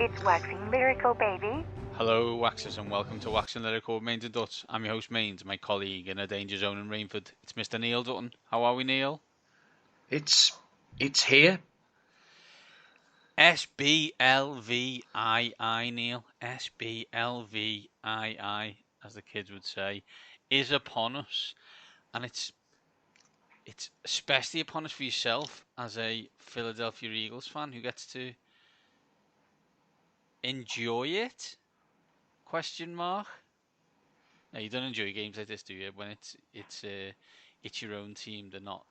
It's waxing lyrical, baby. Hello, Waxers, and welcome to Waxing Lyrical with Mainz and Dutts. I'm your host, Mainz, my colleague in a danger zone in Rainford. It's Mr. Neil Dutton. How are we, Neil? It's here. SBLVII, Neil. SBLVII, as the kids would say, is upon us. And it's especially upon us for yourself as a Philadelphia Eagles fan who gets to enjoy it. Question mark. No, you don't enjoy games like this, do you? When it's your own team, they're not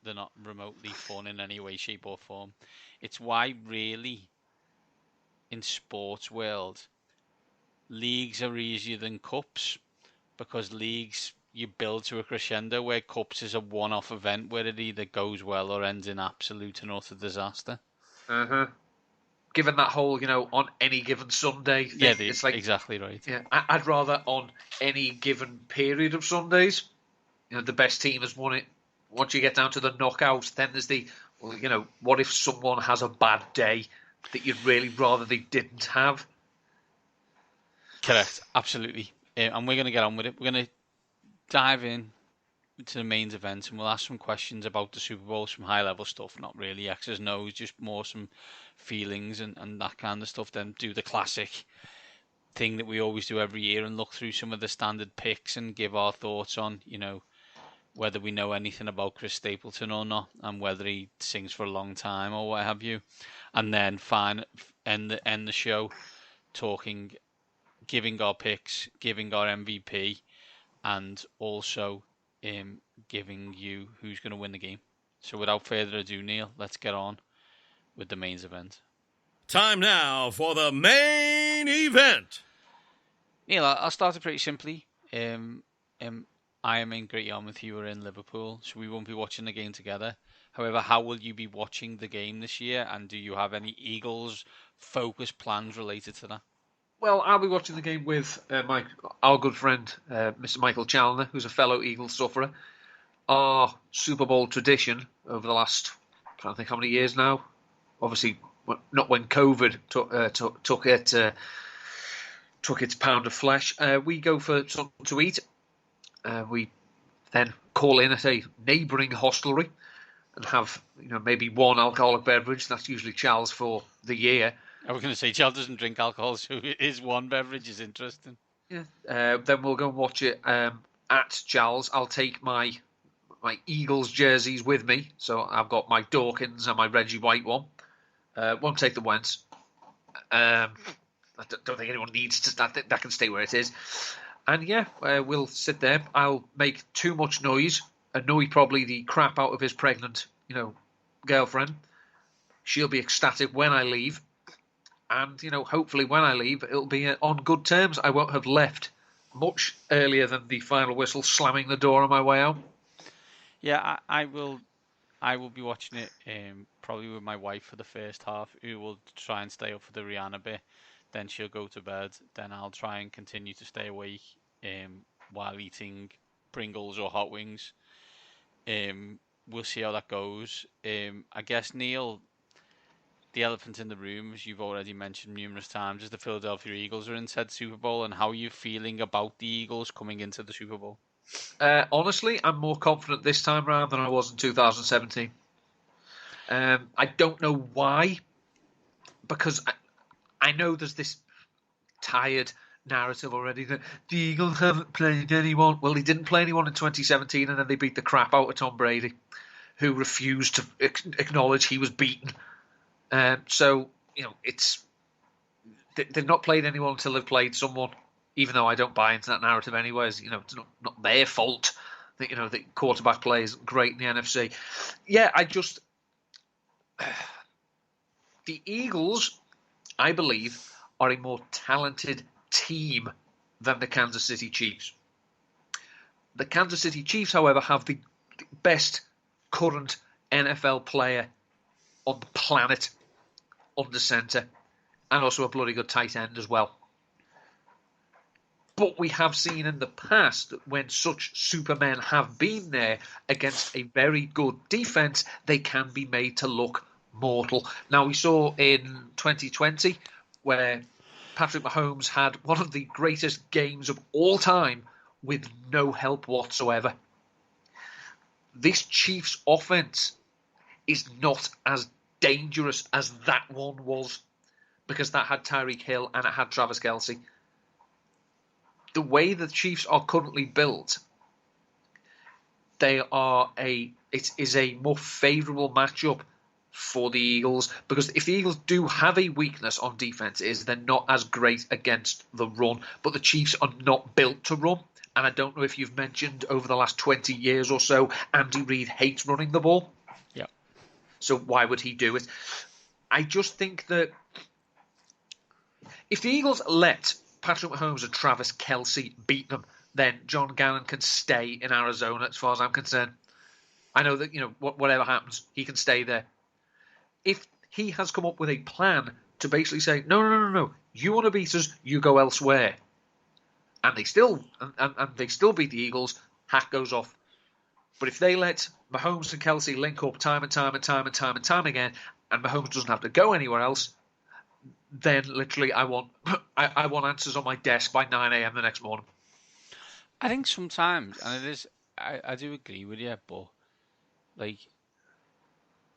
remotely fun in any way, shape, or form. It's why really in sports world, leagues are easier than cups, because leagues you build to a crescendo, where cups is a one-off event where it either goes well or ends in absolute and utter disaster. Given that whole, on any given Sunday thing, Yeah, it's like exactly right. Yeah, I'd rather on any given period of Sundays, the best team has won it. Once you get down to the knockouts, then there's what if someone has a bad day that you'd really rather they didn't have? Correct, absolutely. And we're going to get on with it. We're going to dive in to the main event, and we'll ask some questions about the Super Bowl, some high-level stuff, not really X's and O's, just more some feelings and that kind of stuff. Then do the classic thing that we always do every year and look through some of the standard picks and give our thoughts on, whether we know anything about CHris Stapleton or not, and whether he sings for a long time or what have you. And then end the show giving our picks, giving our MVP, and also giving you who's going to win the game. So without further ado, Neil, let's get on with the main event. Time now for the main event. Neil, I'll start it pretty simply. I am in Great Yarmouth, you are in Liverpool, so we won't be watching the game together. However, how will you be watching the game this year, and do you have any Eagles focus plans related to that? Well, I'll be watching the game with our good friend, Mr. Michael Challoner, who's a fellow Eagles sufferer. Our Super Bowl tradition over the last, I can't think how many years now. Obviously, not when COVID took its pound of flesh. We go for something to eat. We then call in at a neighbouring hostelry and have maybe one alcoholic beverage. That's usually Charles for the year. I was going to say, Charles doesn't drink alcohol, so his one beverage is interesting. Yeah. Then we'll go and watch it at Charles. I'll take my Eagles jerseys with me. So I've got my Dawkins and my Reggie White one. Won't take the Wentz. I don't think anyone needs to. That can stay where it is. And yeah, we'll sit there. I'll make too much noise. Annoy probably the crap out of his pregnant, girlfriend. She'll be ecstatic when I leave. And, hopefully when I leave, it'll be on good terms. I won't have left much earlier than the final whistle slamming the door on my way out. Yeah, I will be watching it probably with my wife for the first half, who will try and stay up for the Rihanna bit. Then she'll go to bed. Then I'll try and continue to stay awake while eating Pringles or hot wings. We'll see how that goes. I guess, Neil, the elephant in the room, as you've already mentioned numerous times, is the Philadelphia Eagles are in said Super Bowl, and how are you feeling about the Eagles coming into the Super Bowl? Honestly, I'm more confident this time around than I was in 2017. I don't know why, because I know there's this tired narrative already that the Eagles haven't played anyone. Well, they didn't play anyone in 2017, and then they beat the crap out of Tom Brady, who refused to acknowledge he was beaten. So, they've not played anyone until they've played someone, even though I don't buy into that narrative anyways. It's not their fault that, the quarterback play isn't great in the NFC. Yeah, the Eagles, I believe, are a more talented team than the Kansas City Chiefs. The Kansas City Chiefs, however, have the best current NFL player on the planet under centre, and also a bloody good tight end as well. But we have seen in the past that when such supermen have been there against a very good defence, they can be made to look mortal. Now, we saw in 2020 where Patrick Mahomes had one of the greatest games of all time with no help whatsoever. This Chiefs offense is not as dangerous as that one was, because that had Tyreek Hill and it had Travis Kelce. The way the Chiefs are currently built, it is a more favourable matchup for the Eagles, because if the Eagles do have a weakness on defence, is they're not as great against the run, but the Chiefs are not built to run. And I don't know if you've mentioned over the last 20 years or so, Andy Reid hates running the ball. Yeah. So why would he do it? I just think that if the Eagles let Patrick Mahomes and Travis Kelce beat them, then John Gannon can stay in Arizona as far as I'm concerned. I know that, whatever happens, he can stay there. If he has come up with a plan to basically say, no, you want to beat us, you go elsewhere, and they still beat the Eagles, hat goes off. But if they let Mahomes and Kelce link up time and time again, and Mahomes doesn't have to go anywhere else, then literally I want answers on my desk by 9 a.m. the next morning. I think sometimes, and it is, I do agree with you, but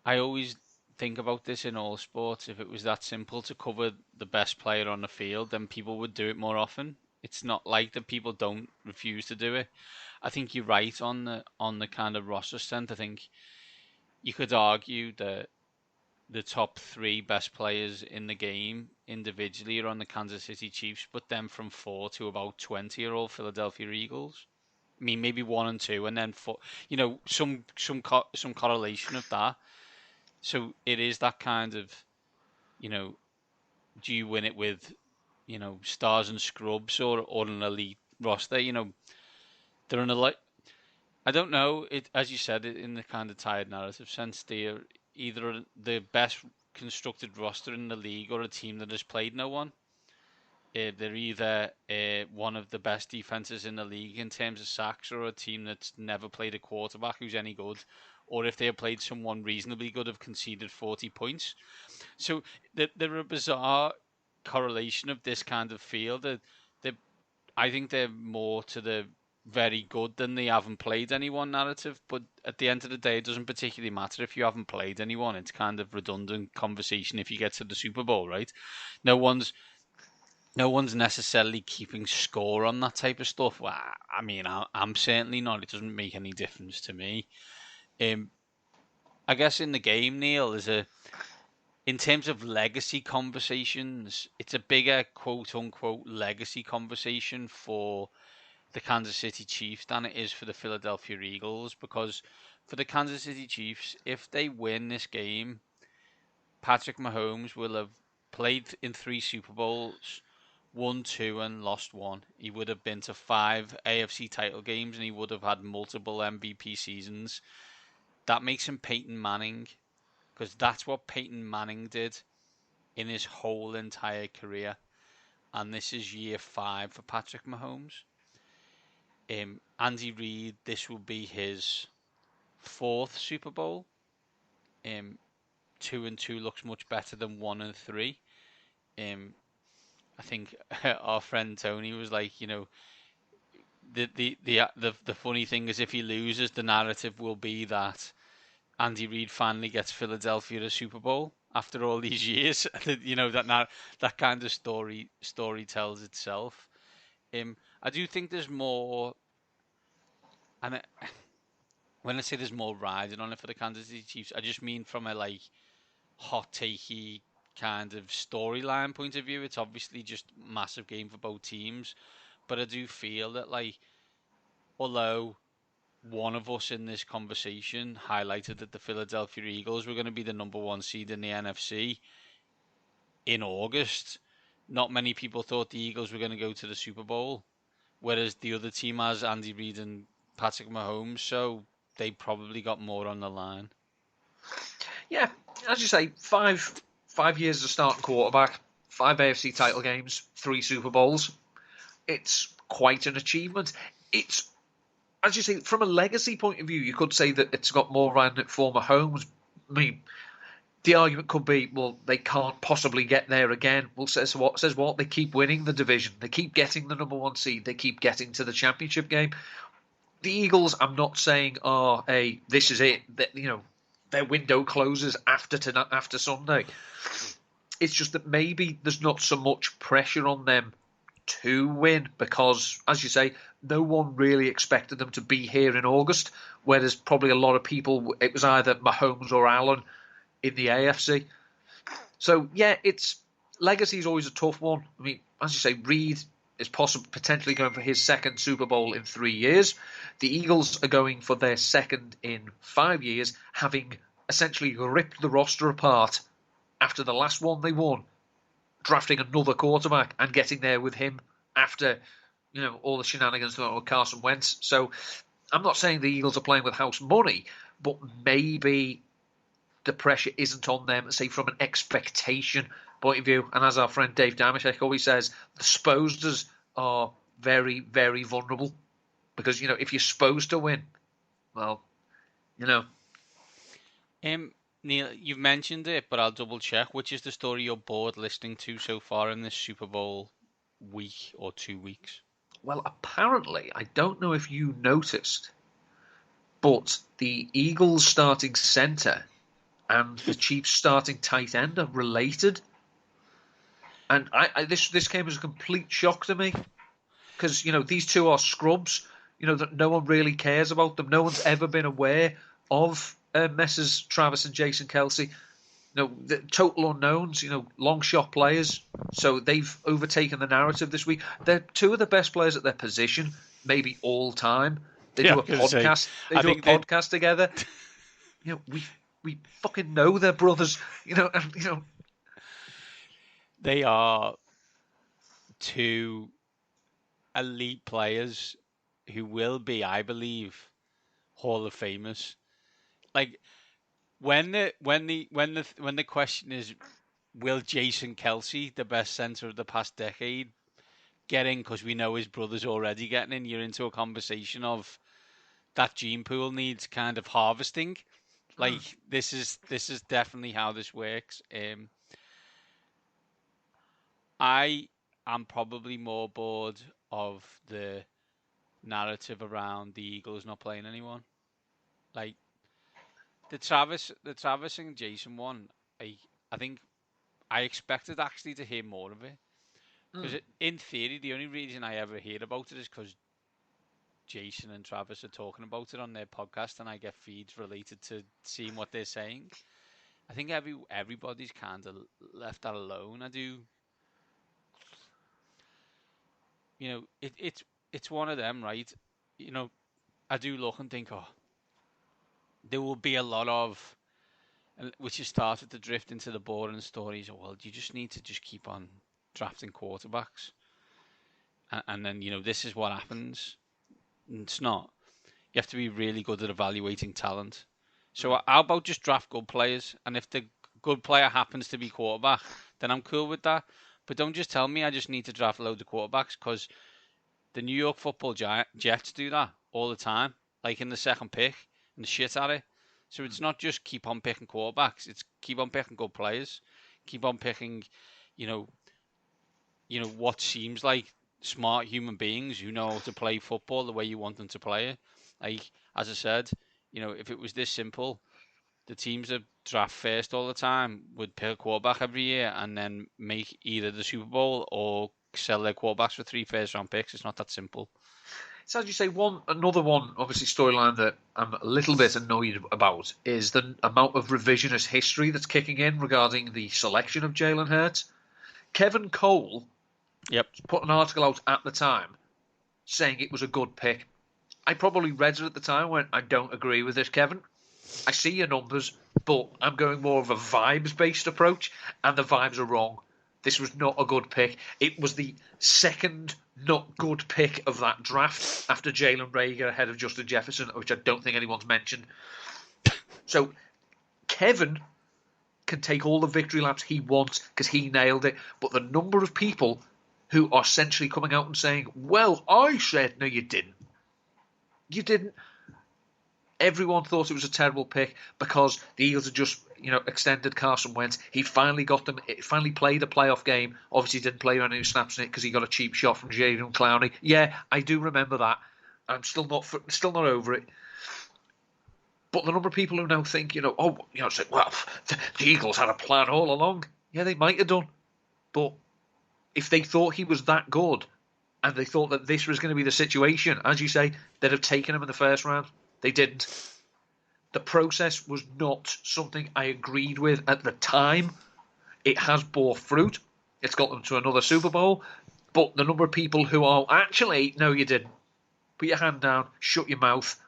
I always think about this in all sports. If it was that simple to cover the best player on the field, then people would do it more often. It's not like that people don't refuse to do it. I think you're right on the kind of roster strength. I think you could argue that the top 3 best players in the game individually are on the Kansas City Chiefs, but then from 4 to about 20 are all Philadelphia Eagles. I mean, maybe 1 and 2, and then 4. Some correlation of that. So it is that kind of, do you win it with, stars and scrubs or an elite roster? They're an elite. I don't know. It, as you said, in the kind of tired narrative sense, they're either the best constructed roster in the league or a team that has played no one. They're either one of the best defenses in the league in terms of sacks, or a team that's never played a quarterback who's any good, or if they have played someone reasonably good, have conceded 40 points. So they're a bizarre correlation of this kind of field. I think they're more to the very good than they haven't played anyone narrative, but at the end of the day, it doesn't particularly matter if you haven't played anyone. It's kind of redundant conversation if you get to the Super Bowl, right? No one's necessarily keeping score on that type of stuff. Well, I mean, I'm certainly not. It doesn't make any difference to me. I guess in the game, Neil, in terms of legacy conversations, it's a bigger quote-unquote legacy conversation for the Kansas City Chiefs than it is for the Philadelphia Eagles, because for the Kansas City Chiefs, if they win this game, Patrick Mahomes will have played in 3 Super Bowls, won 2 and lost 1. He would have been to 5 AFC title games, and he would have had multiple MVP seasons. That makes him Peyton Manning, because that's what Peyton Manning did in his whole entire career. And this is year 5 for Patrick Mahomes. Andy Reid, this will be his 4th Super Bowl. 2 and 2 looks much better than 1 and 3. I think our friend Tony was like, the funny thing is, if he loses, the narrative will be that Andy Reid finally gets Philadelphia a Super Bowl after all these years. That kind of story tells itself. I do think there's more, and when I say there's more riding on it for the Kansas City Chiefs, I just mean from a hot takey kind of storyline point of view. It's obviously just a massive game for both teams, but I do feel that although one of us in this conversation highlighted that the Philadelphia Eagles were going to be the number 1 seed in the NFC in August, not many people thought the Eagles were going to go to the Super Bowl, whereas the other team has Andy Reid and Patrick Mahomes, so they probably got more on the line. Yeah, as you say, 5 years as a starting quarterback, 5 AFC title games, 3 Super Bowls. It's quite an achievement. It's, as you say, from a legacy point of view, you could say that it's got more around it for Mahomes. I mean, the argument could be, well, they can't possibly get there again. Well, says what? They keep winning the division. They keep getting the number 1 seed. They keep getting to the championship game. The Eagles, I'm not saying are this is it. That, their window closes after Sunday. It's just that maybe there's not so much pressure on them to win because, as you say, no one really expected them to be here in August, whereas probably a lot of people, it was either Mahomes or Allen in the AFC. So, yeah, legacy is always a tough one. I mean, as you say, Reid is potentially going for his second Super Bowl in 3 years. The Eagles are going for their second in 5 years, having essentially ripped the roster apart after the last one they won, drafting another quarterback and getting there with him after, all the shenanigans with Carson Wentz. So I'm not saying the Eagles are playing with house money, but maybe the pressure isn't on them, say, from an expectation point of view. And as our friend Dave Damashek always says, the supposeds are very, very vulnerable. Because, if you're supposed to win, well, Neil, you've mentioned it, but I'll double check. Which is the story you're bored listening to so far in this Super Bowl week or 2 weeks? Well, apparently, I don't know if you noticed, but the Eagles starting centre and the Chiefs starting tight end are related. And this came as a complete shock to me. Because, these two are scrubs, that no one really cares about them. No one's ever been aware of Messrs. Travis and Jason Kelce. The total unknowns, long shot players. So they've overtaken the narrative this week. They're two of the best players at their position, maybe all time. They do a podcast. They do a podcast together. We fucking know they're brothers. They are two elite players who will be, I believe, Hall of Famers. Like when the question is, will Jason Kelce, the best center of the past decade, get in? Because we know his brother's already getting in. You're into a conversation of that gene pool needs kind of harvesting. Like this is definitely how this works. I am probably more bored of the narrative around the Eagles not playing anyone. Like the Travis and Jason one, I think I expected actually to hear more of it. Because in theory, the only reason I ever hear about it is because Jason and Travis are talking about it on their podcast, and I get feeds related to seeing what they're saying. I think everybody's kind of left that alone. I do. It's one of them, right? I do look and think, there will be a lot of, which has started to drift into the boring stories. Well, you just need to just keep on drafting quarterbacks, and then this is what happens. And it's not. You have to be really good at evaluating talent. So how about just draft good players? And if the good player happens to be quarterback, then I'm cool with that. But don't just tell me I just need to draft loads of quarterbacks, because the New York Football Jets do that all the time, like in the second pick, and the shit at it. So it's not just keep on picking quarterbacks; it's keep on picking good players, keep on picking, what seems like smart human beings who know how to play football the way you want them to play it. Like, as I said, if it was this simple, the teams that draft first all the time would pick a quarterback every year and then make either the Super Bowl or sell their quarterbacks for 3 first-round picks. It's not that simple. So as you say, another one, obviously, storyline that I'm a little bit annoyed about is the amount of revisionist history that's kicking in regarding the selection of Jalen Hurts. Kevin Cole put an article out at the time saying it was a good pick. I probably read it at the time and went, I don't agree with this, Kevin. I see your numbers, but I'm going more of a vibes-based approach, and the vibes are wrong. This was not a good pick. It was the second not good pick of that draft after Jalen Reagor ahead of Justin Jefferson, which I don't think anyone's mentioned. So Kevin can take all the victory laps he wants because he nailed it, but the number of people who are essentially coming out and saying, well, I said, no, you didn't. You didn't. Everyone thought it was a terrible pick because the Eagles had just, extended Carson Wentz. He finally got them. It finally played a playoff game. Obviously, didn't play any who snaps in it because he got a cheap shot from Jaden Clowney. Yeah, I do remember that. I'm still not over it. But the number of people who now think, say, well, the Eagles had a plan all along. Yeah, they might have done. But if they thought he was that good, and they thought that this was going to be the situation, as you say, they'd have taken him in the first round. They didn't. The process was not something I agreed with at the time. It has bore fruit. It's got them to another Super Bowl. But the number of people who are actually, no, you didn't. Put your hand down, shut your mouth.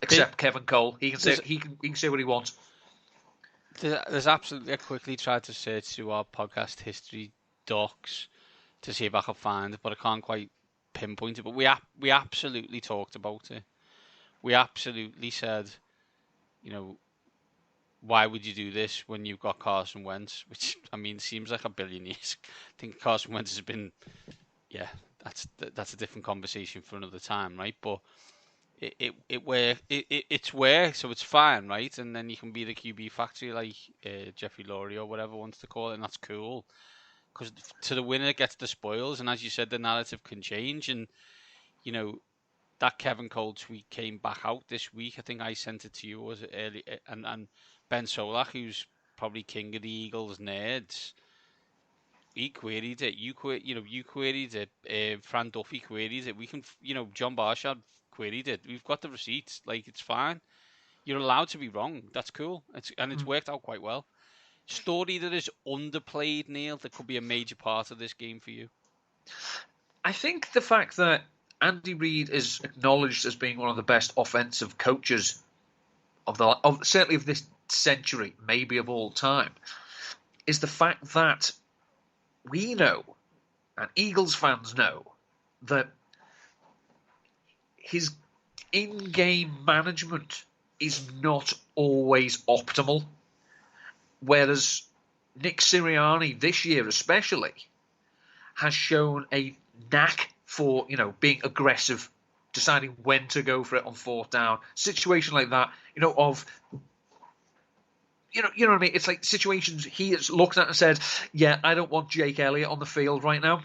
Except Kevin Cole. He can say what he wants. There's absolutely. I quickly tried to search through our podcast history docs to see if I could find it, but I can't quite pinpoint it. But we absolutely talked about it. We absolutely said, why would you do this when you've got Carson Wentz? Which, I mean, seems like a billion years. I think Carson Wentz has been, that's a different conversation for another time, right? But it's where, so it's fine, right? And then you can be the QB factory like Jeffrey Lurie or whatever wants to call it, and that's cool. Because to the winner gets the spoils, and as you said, the narrative can change. And, that Kevin Cole tweet came back out this week. I think I sent it to you, was it early? And Ben Solak, who's probably king of the Eagles nerds, he queried it. You queried it. Fran Duffy queried it. We can, John Barshad queried it. We've got the receipts. Like, it's fine. You're allowed to be wrong. That's cool. It's worked out quite well. Story that is underplayed, Neil, that could be a major part of this game for you. I think the fact that Andy Reid is acknowledged as being one of the best offensive coaches certainly of this century, maybe of all time, is the fact that we know, and Eagles fans know, that his in-game management is not always optimal. Whereas Nick Sirianni, this year especially, has shown a knack for, being aggressive, deciding when to go for it on fourth down. Situation like that, you know what I mean? It's like situations he has looked at and said, yeah, I don't want Jake Elliott on the field right now,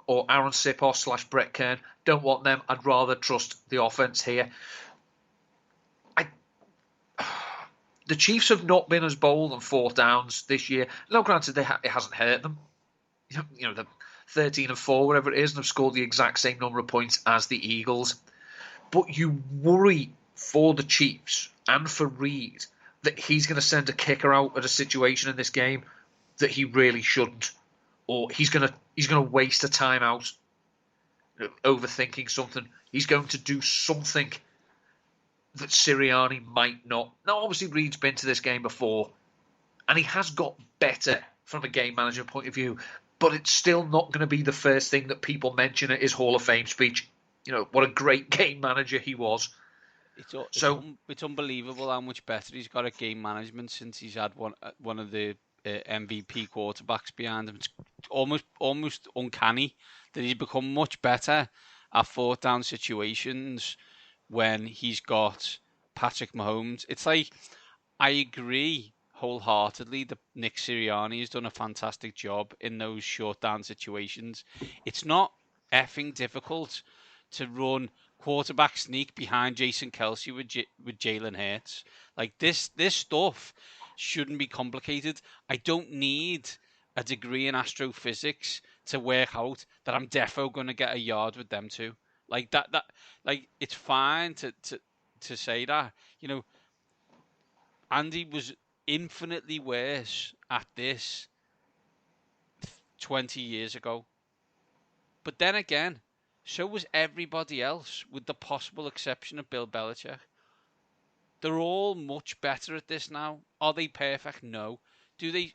or Aaron Sipos / Brett Kern. Don't want them. I'd rather trust the offense here. The Chiefs have not been as bold on fourth downs this year. Now, granted, it hasn't hurt them. The 13-4, whatever it is, and have scored the exact same number of points as the Eagles. But you worry for the Chiefs and for Reid that he's going to send a kicker out at a situation in this game that he really shouldn't, or he's going to waste a timeout overthinking something. He's going to do something that Sirianni might not. Now, obviously, Reid's been to this game before, and he has got better from a game management point of view, but it's still not going to be the first thing that people mention at his Hall of Fame speech. What a great game manager he was. It's unbelievable how much better he's got at game management since he's had one of the MVP quarterbacks behind him. It's almost uncanny that he's become much better at fourth down situations when he's got Patrick Mahomes. It's like, I agree wholeheartedly that Nick Sirianni has done a fantastic job in those short down situations. It's not effing difficult to run quarterback sneak behind Jason Kelsey with Jalen Hurts. Like, this stuff shouldn't be complicated. I don't need a degree in astrophysics to work out that I'm defo going to get a yard with them too. Like that, like, it's fine to say that. Andy was infinitely worse at this 20 years ago. But then again, so was everybody else, with the possible exception of Bill Belichick. They're all much better at this now. Are they perfect? No.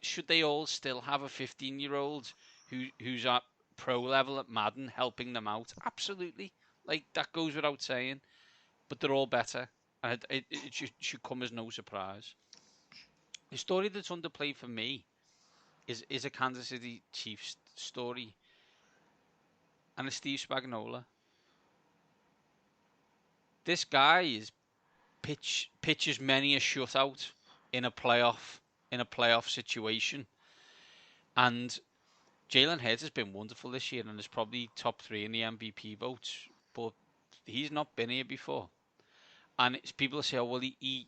Should they all still have a 15-year-old who's at pro level at Madden helping them out? Absolutely. Like, that goes without saying. But they're all better. And it should come as no surprise. The story that's underplayed for me is a Kansas City Chiefs story. And it's Steve Spagnuolo. This guy pitches many a shutout in a playoff in a playoff situation. And Jalen Hurts has been wonderful this year and is probably top 3 in the MVP votes, but he's not been here before. And people say, oh, well, he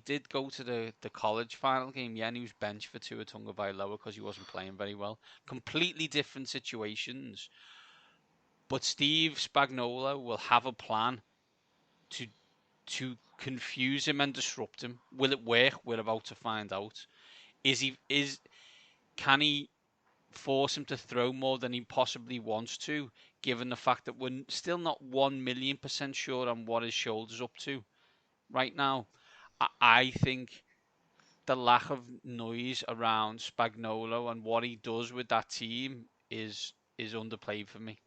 did go to the college final game, yeah, and he was benched for Tua Tagovailoa because he wasn't playing very well. Completely different situations. But Steve Spagnuolo will have a plan to confuse him and disrupt him. Will it work? We're about to find out. Can he force him to throw more than he possibly wants to, given the fact that we're still not 1,000,000% sure on what his shoulder's up to right now? I think the lack of noise around Spagnuolo and what he does with that team is underplayed for me.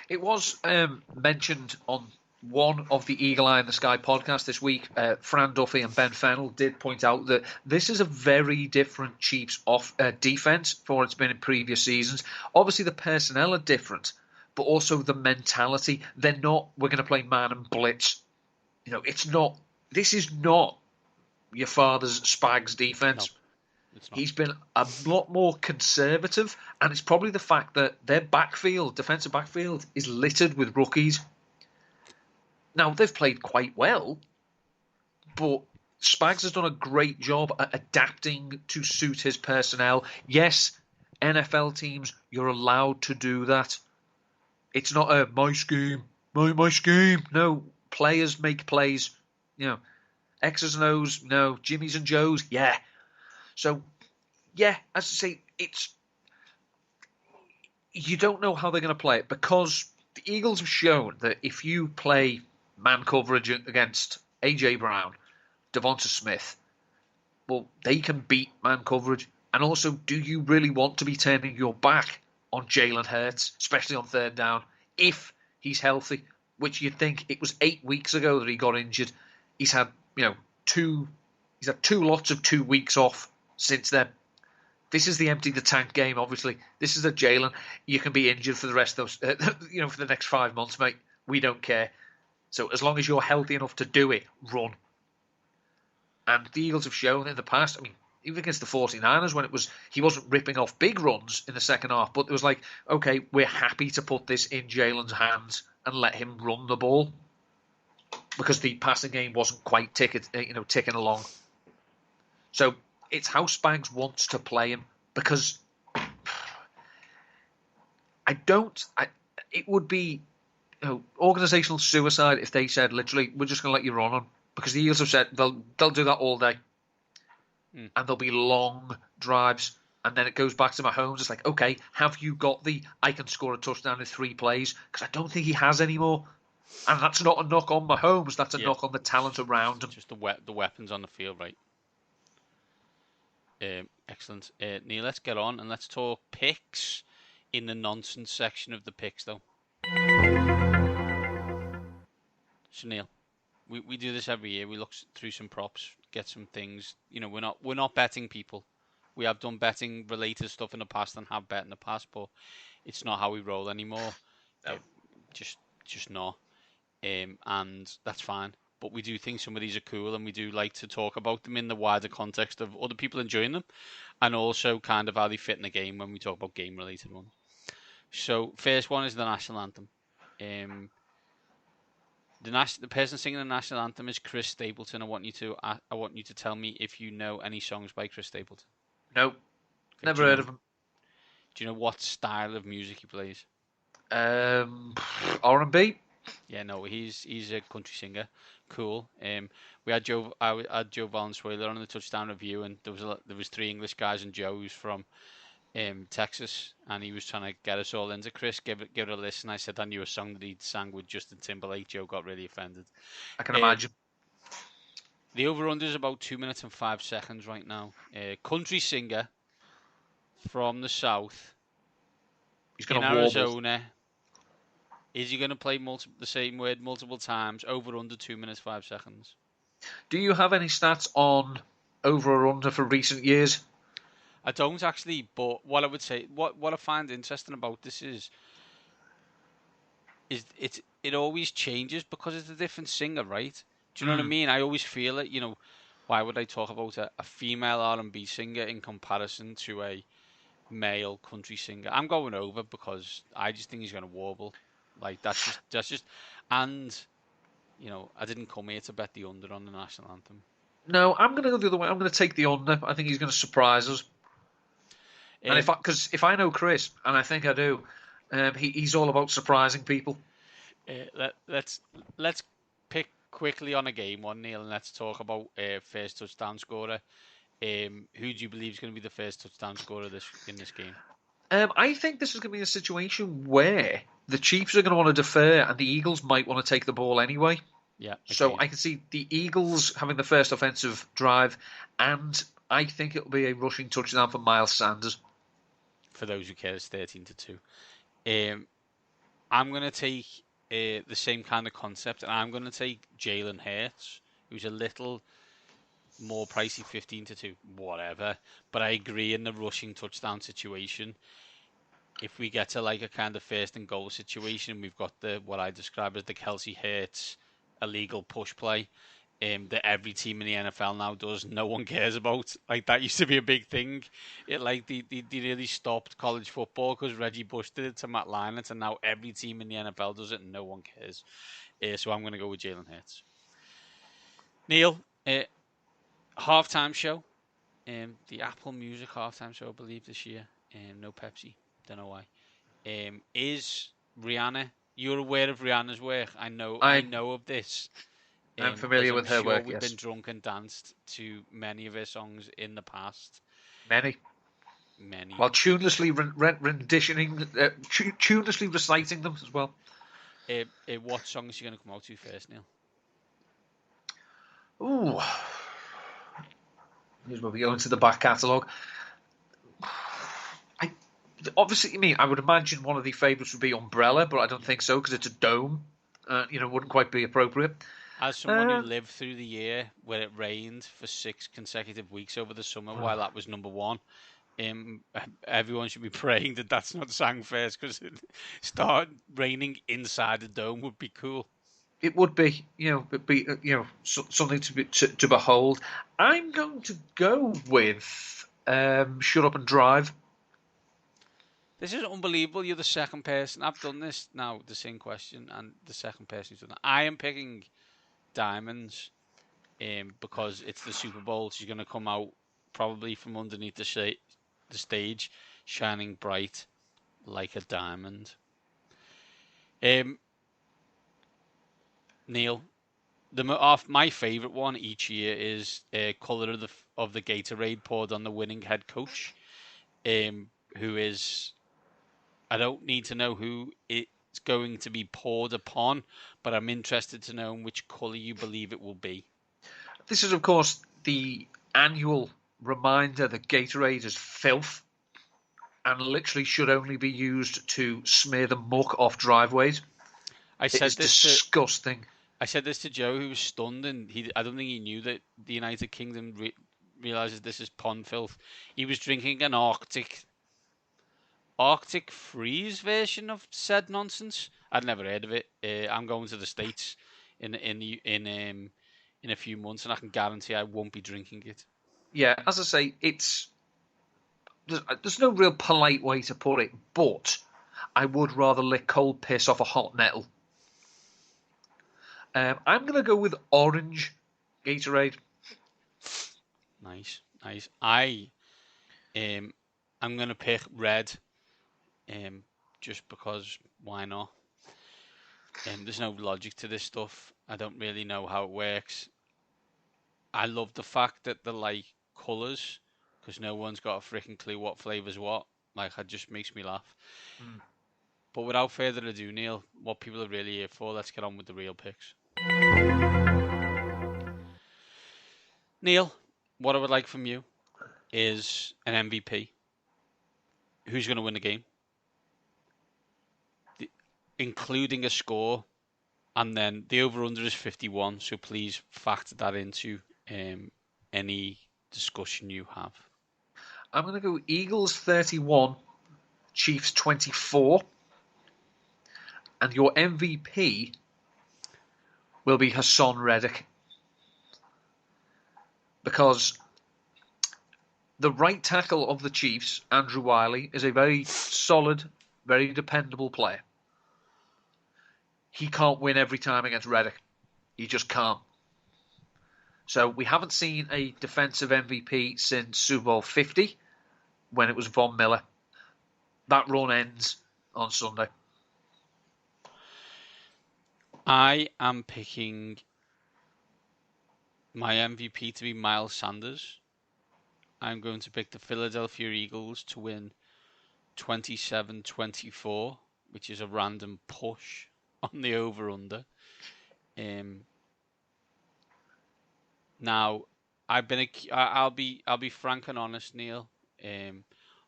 It was mentioned on one of the Eagle Eye in the Sky podcast this week. Fran Duffy and Ben Fennell did point out that this is a very different Chiefs defense from what it's been in previous seasons. Obviously, the personnel are different, but also the mentality. They're not, we're going to play man and blitz. You know, it's not. This is not your father's Spags defense. No, it's not. He's been a lot more conservative, and it's probably the fact that their defensive backfield, is littered with rookies. Now, they've played quite well, but Spags has done a great job at adapting to suit his personnel. Yes, NFL teams, you're allowed to do that. It's not a my scheme, my scheme. No, players make plays. You know, X's and O's, no, Jimmy's and Joe's, yeah. So, yeah, as I say, you don't know how they're going to play it, because the Eagles have shown that if you play man coverage against A.J. Brown, Devonta Smith, well, they can beat man coverage. And also, do you really want to be turning your back on Jalen Hurts, especially on third down, if he's healthy, which you'd think it was 8 weeks ago that he got injured. He's had, two lots of 2 weeks off since then. This is the empty the tank game, obviously. This is a Jalen. You can be injured for the rest of those, for the next 5 months, mate. We don't care. So as long as you're healthy enough to do it, run. And the Eagles have shown in the past, even against the 49ers, when he wasn't ripping off big runs in the second half, but it was like, okay, we're happy to put this in Jalen's hands and let him run the ball, because the passing game wasn't quite ticking along. So it's how Spags wants to play him, because it would be organizational suicide if they said, literally, we're just going to let you run on, because the Eagles have said they'll do that all day. And there'll be long drives, and then it goes back to Mahomes. It's like, okay, have you got I can score a touchdown in 3 plays? Because I don't think he has anymore. And that's not a knock on Mahomes, that's a knock on the talent around him. Just the weapons on the field, right? Excellent. Neil, let's get on and let's talk picks in the nonsense section of the picks, though. So, Neil, we do this every year. We look through some props, get some things. We're not betting people. We have done betting related stuff in the past and have bet in the past, but it's not how we roll anymore. No. Just not. And that's fine. But we do think some of these are cool, and we do like to talk about them in the wider context of other people enjoying them, and also kind of how they fit in the game when we talk about game-related ones. So, first one is the national anthem. The person singing the national anthem is CHris Stapleton. I want you to tell me if you know any songs by CHris Stapleton. No, never heard of him. Do you know what style of music he plays? R&B. Yeah, no, he's a country singer. Cool. We had Joe Valenzuela on the touchdown review, and there was 3 English guys, and Joe who's from Texas, and he was trying to get us all into Chris. Give it a listen. I said I knew a song that he'd sang with Justin Timberlake. Joe got really offended. I can imagine. The over-under is about 2 minutes and 5 seconds right now. Country singer from the south. He's going in to Arizona. Is he going to play the same word multiple times? Over under 2 minutes 5 seconds. Do you have any stats on over or under for recent years? I don't actually, but what I would say, what I find interesting about this is it always changes because it's a different singer, right? Do you know what I mean? I always feel it. Why would I talk about a female R&B singer in comparison to a male country singer? I'm going over because I just think he's going to warble. Like that's just, and I didn't come here to bet the under on the national anthem. No, I'm going to go the other way. I'm going to take the under. I think he's going to surprise us. And if I know Chris, and I think I do, he's all about surprising people. Let's pick quickly on a game one, Neil, and let's talk about first touchdown scorer. Who do you believe is going to be the first touchdown scorer in this game? I think this is going to be a situation where the Chiefs are going to want to defer, and the Eagles might want to take the ball anyway. Yeah. So I can see the Eagles having the first offensive drive, and I think it'll be a rushing touchdown for Miles Sanders. For those who care, it's 13-2. I'm going to take the same kind of concept, and I'm going to take Jalen Hurts, who's a little more pricey, 15-2, whatever. But I agree in the rushing touchdown situation. If we get to like a kind of first and goal situation, we've got what I describe as the Kelsey Hurts illegal push play. That every team in the NFL now does, no one cares about. Like that used to be a big thing. It like they really stopped college football because Reggie Bush did it to Matt Leinart, and now every team in the NFL does it, and no one cares. So I'm going to go with Jalen Hurts. Neil, halftime show, the Apple Music halftime show, I believe this year. No Pepsi, don't know why. Is Rihanna? You're aware of Rihanna's work? I know of this. I'm familiar with her work, we've yes. Been drunk and danced to many of her songs in the past. Many. While tunelessly tunelessly reciting them as well. What song is she going to come out to first, Neil? Ooh. Here's where we go into the back catalogue. I would imagine one of the favourites would be Umbrella, but I don't think so because it's a dome. Wouldn't quite be appropriate. As someone who lived through the year where it rained for 6 consecutive weeks over the summer, while that was number one, everyone should be praying that that's not sang first, because start raining inside the dome would be cool. It would be, something to behold. I'm going to go with Shut Up and Drive. This is unbelievable. You're the second person. I've done this now, the same question, and the second person who's done that. I am picking Diamonds because it's the Super Bowl. She's going to come out probably from underneath the stage, shining bright like a diamond. Neil, my favourite one each year is Colour of the Gatorade poured on the winning head coach, who is... I don't need to know who it's going to be poured upon, but I'm interested to know which colour you believe it will be. This is, of course, the annual reminder that Gatorade is filth and literally should only be used to smear the muck off driveways. It's disgusting. I said this to Joe, who was stunned, and I don't think he knew that the United Kingdom realises this is pond filth. He was drinking an Arctic Freeze version of said nonsense. I'd never heard of it. I'm going to the States in a few months, and I can guarantee I won't be drinking it. Yeah, as I say, there's no real polite way to put it, but I would rather lick cold piss off a hot nettle. I'm going to go with orange Gatorade. Nice. I'm going to pick red. Just because, why not? There's no logic to this stuff. I don't really know how it works. I love the fact that they're like colours, because no one's got a freaking clue what flavour's what. Like, it just makes me laugh. But without further ado, Neil, what people are really here for, let's get on with the real picks. Neil, what I would like from you is an MVP. Who's going to win the game? Including a score, and then the over-under is 51, so please factor that into any discussion you have. I'm going to go Eagles 31, Chiefs 24, and your MVP will be Hassan Reddick. because the right tackle of the Chiefs, Andrew Wiley, is a very solid, very dependable player. He can't win every time against Reddick. He just can't. So we haven't seen a defensive MVP since Super Bowl 50, when it was Von Miller. That run ends on Sunday. I am picking my MVP to be Miles Sanders. I'm going to pick the Philadelphia Eagles to win 27-24, which is a random push on the over-under. Now, I'll be frank and honest, Neil.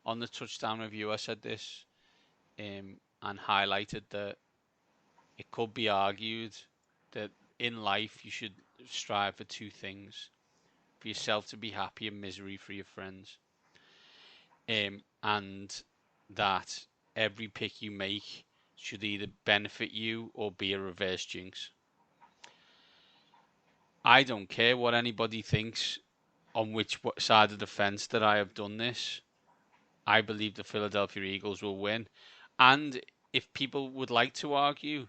On the touchdown review, I said this and highlighted that it could be argued that in life you should strive for two things: for yourself to be happy and misery for your friends. And that every pick you make should either benefit you or be a reverse jinx. I don't care what anybody thinks on which side of the fence that I have done this. I believe the Philadelphia Eagles will win. And if people would like to argue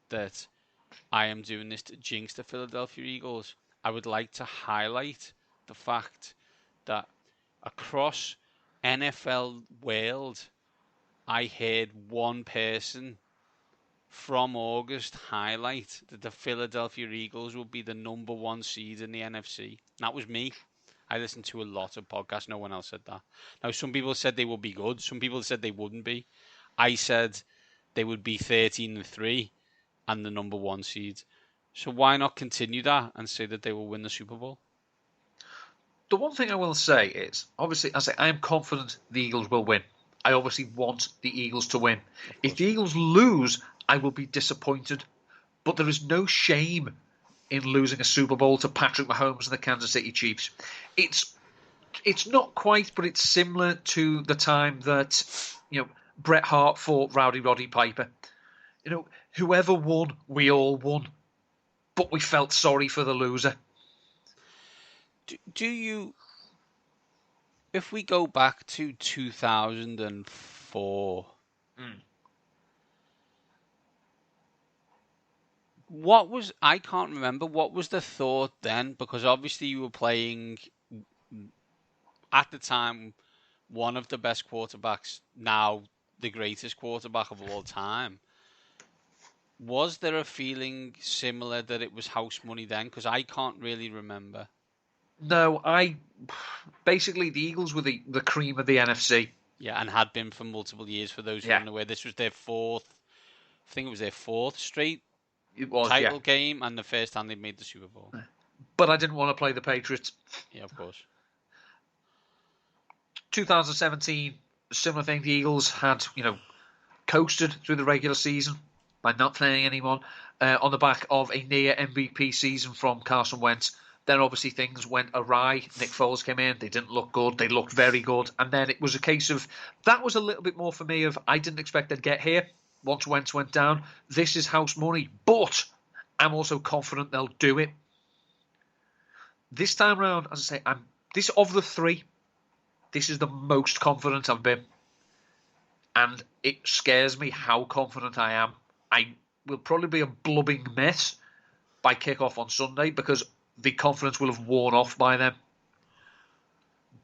that I am doing this to jinx the Philadelphia Eagles, I would like to highlight the fact that across NFL world, I heard one person from August highlight that the Philadelphia Eagles will be the number one seed in the NFC. That was me. I listened to a lot of podcasts. No one else said that. Now, some people said they would be good. Some people said they wouldn't be. I said they would be 13-3 and the number one seed. So why not continue that and say that they will win the Super Bowl? The one thing I will say is, obviously, I am confident the Eagles will win. I obviously want the Eagles to win. If the Eagles lose, I will be disappointed. But there is no shame in losing a Super Bowl to Patrick Mahomes and the Kansas City Chiefs. It's not quite, but it's similar to the time that, Bret Hart fought Rowdy Roddy Piper. Whoever won, we all won. But we felt sorry for the loser. Do you... If we go back to 2004... I can't remember, what was the thought then? Because obviously you were playing, at the time, one of the best quarterbacks, now the greatest quarterback of all time. Was there a feeling similar that it was house money then? Because I can't really remember. No, basically the Eagles were the cream of the NFC. Yeah, and had been for multiple years for those who aren't aware. This was their fourth straight title game, and the first time they made the Super Bowl. But I didn't want to play the Patriots. Yeah, of course. 2017, similar thing. The Eagles had, coasted through the regular season by not playing anyone on the back of a near MVP season from Carson Wentz. Then obviously things went awry. Nick Foles came in. They didn't look good. They looked very good. And then it was a case of, that was a little bit more for me of, I didn't expect they'd get here. Once Wentz went down, this is house money. But I'm also confident they'll do it. This time round, as I say, this of the three, this is the most confident I've been. And it scares me how confident I am. I will probably be a blubbing mess by kickoff on Sunday because the confidence will have worn off by then.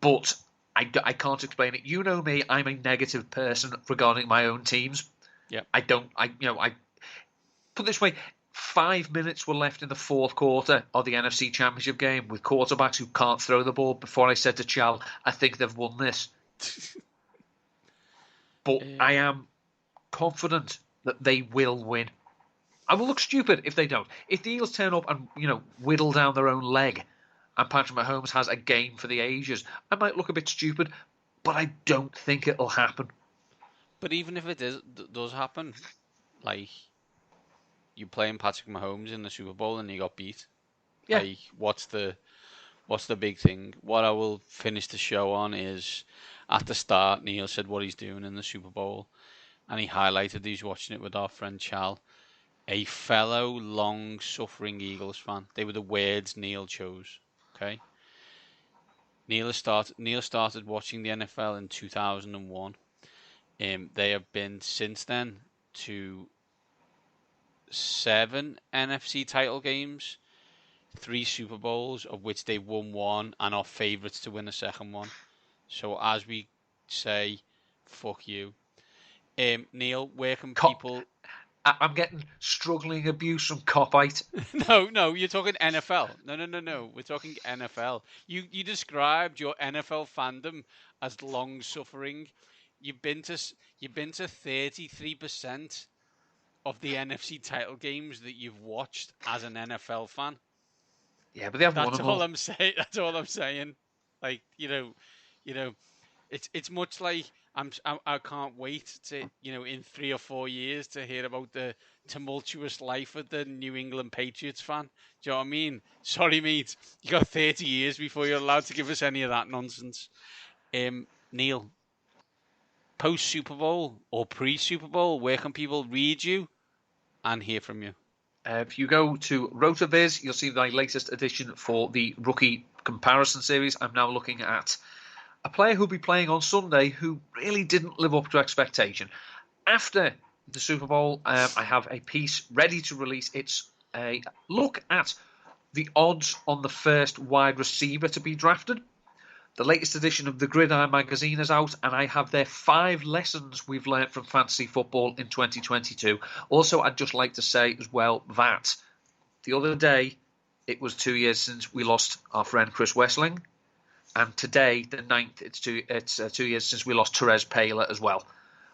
But I can't explain it. You know me, I'm a negative person regarding my own teams. Yeah. I put it this way, 5 minutes were left in the fourth quarter of the NFC Championship game with quarterbacks who can't throw the ball before I said to Chal, I think they've won this. But I am confident that they will win. I will look stupid if they don't. If the Eagles turn up and, whittle down their own leg and Patrick Mahomes has a game for the ages, I might look a bit stupid, but I don't think it'll happen. But even if it does happen, like, you playing Patrick Mahomes in the Super Bowl and you got beat. Yeah. Like, what's the big thing? What I will finish the show on is, at the start, Neil said what he's doing in the Super Bowl, and he highlighted he's watching it with our friend Chal, a fellow long-suffering Eagles fan. They were the words Neil chose. Okay, Neil started watching the NFL in 2001. They have been since then to 7 NFC title games, 3 Super Bowls, of which they won 1 and are favourites to win a second one. So as we say, fuck you. Neil, where can people... I'm getting struggling abuse from Copite. No, you're talking NFL. No. We're talking NFL. You described your NFL fandom as long suffering. You've been to 33% of the NFC title games that you've watched as an NFL fan. Yeah, but they haven't won That's them all all. I'm saying. That's all I'm saying. Like it's much like I can't wait to in 3 or 4 years to hear about the tumultuous life of the New England Patriots fan. Do you know what I mean? Sorry, mate. You got 30 years before you're allowed to give us any of that nonsense. Neil, post Super Bowl or pre Super Bowl, where can people read you and hear from you? If you go to RotoViz, you'll see my latest edition for the rookie comparison series. I'm now looking at a player who'll be playing on Sunday who really didn't live up to expectation. After the Super Bowl, I have a piece ready to release. It's a look at the odds on the first wide receiver to be drafted. The latest edition of the Gridiron magazine is out, and I have there 5 lessons we've learnt from fantasy football in 2022. Also, I'd just like to say as well that the other day, it was 2 years since we lost our friend Chris Wessling, and today, the 9th, it's 2 years since we lost Therese Paler as well.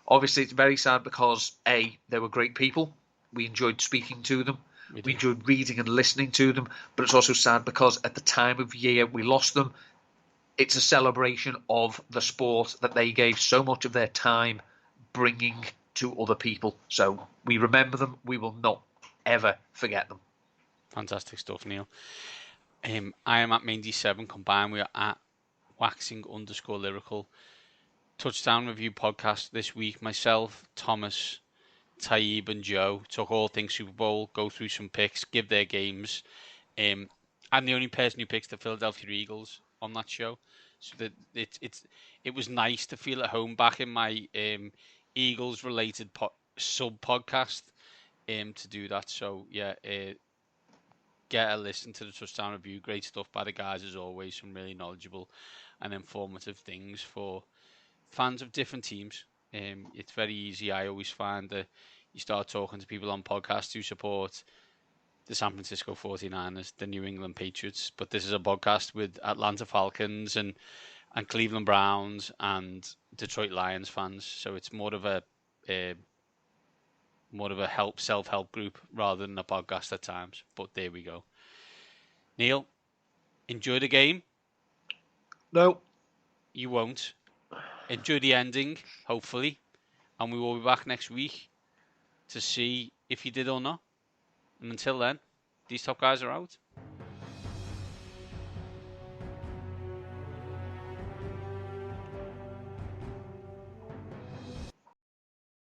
Obviously, it's very sad because, A, they were great people. We enjoyed speaking to them. We enjoyed reading and listening to them. But it's also sad because at the time of year we lost them, it's a celebration of the sport that they gave so much of their time bringing to other people. So we remember them. We will not ever forget them. Fantastic stuff, Neil. I am at Mainz7 combined. We are at waxing_lyrical. Touchdown review podcast this week. Myself, Thomas, Taib, and Joe talk all things Super Bowl, go through some picks, give their games. I'm the only person who picks the Philadelphia Eagles on that show, so that it was nice to feel at home back in my Eagles related sub podcast to do that. So yeah, get a listen to the Touchdown review. Great stuff by the guys as always. Some really knowledgeable and informative things for fans of different teams. It's very easy. I always find that you start talking to people on podcasts who support the San Francisco 49ers, the New England Patriots, but this is a podcast with Atlanta Falcons and Cleveland Browns and Detroit Lions fans. So it's more of a self-help group rather than a podcast at times. But there we go. Neil, enjoy the game. No. You won't. Enjoy the ending, hopefully. And we will be back next week to see if you did or not. And until then, these top guys are out.